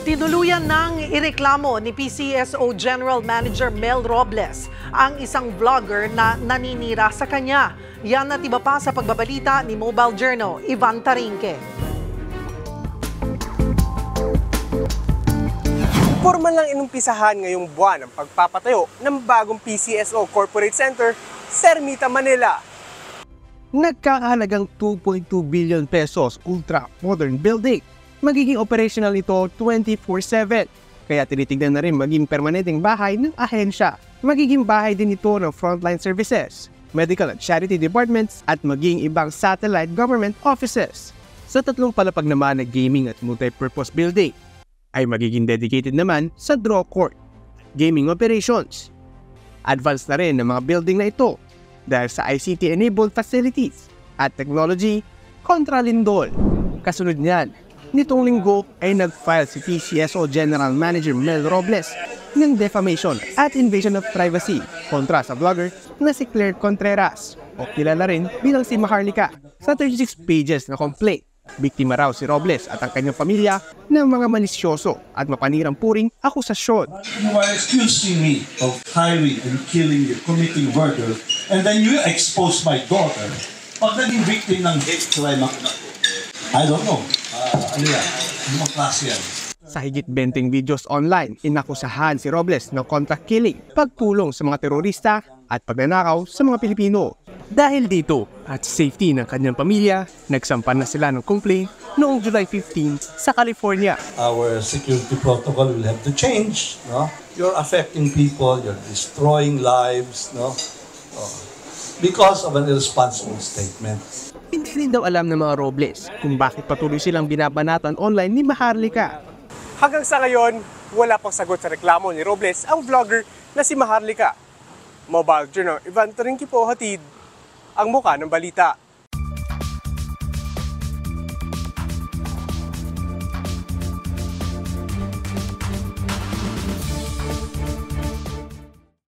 Tinuluyan ng ireklamo ni PCSO General Manager Mel Robles ang isang vlogger na naninira sa kanya. Yan at iba pa sa pagbabalita ni Mobile Journal, Ivan Tarinque. Formal lang inumpisahan ngayong buwan ang pagpapatayo ng bagong PCSO Corporate Center sa Ermita, Manila. Nagkakahalagang 2.2 billion pesos ultra-modern building. Magiging operational ito 24/7. Kaya tinitignan na rin maging permanenteng bahay ng ahensya. Magiging bahay din ito ng frontline services, medical at charity departments at maging ibang satellite government offices. Sa tatlong palapag naman na gaming at multi-purpose building, ay magiging dedicated naman sa draw court, gaming operations. Advanced na rin ang mga building na ito dahil sa ICT-enabled facilities at technology kontra lindol. Kasunod niyan, nitong linggo ay nag-file si PCSO General Manager Mel Robles ng defamation at invasion of privacy kontra sa vlogger na si Claire Contreras o kilala rin bilang si Maharlika. Sa 36 pages na complaint, biktima raw si Robles at ang kanyang pamilya ng mga manisyoso at mapanirang puring akusasyon. You are accusing me of hiring and killing, committing murder, and then you expose my daughter. Pag naging victim ng hate crime, I don't know. Ano yan? Anong klase yan? Sa higit 20 videos online, inakusahan si Robles ng contract killing, pagpulong sa mga terorista at pagnanakaw sa mga Pilipino. Dahil dito at safety ng kanyang pamilya, nagsampan na sila ng complaint noong July 15 sa California. Our security protocol will have to change. No? You're affecting people, you're destroying lives, no? Because of an irresponsible statement. Hindi rin daw alam ng mga Robles kung bakit patuloy silang binabanatan online ni Maharlika. Hanggang sa ngayon, wala pang sagot sa reklamo ni Robles ang vlogger na si Maharlika. Mobile Journal, Ivan Tarinque po, hatid ang muka ng balita.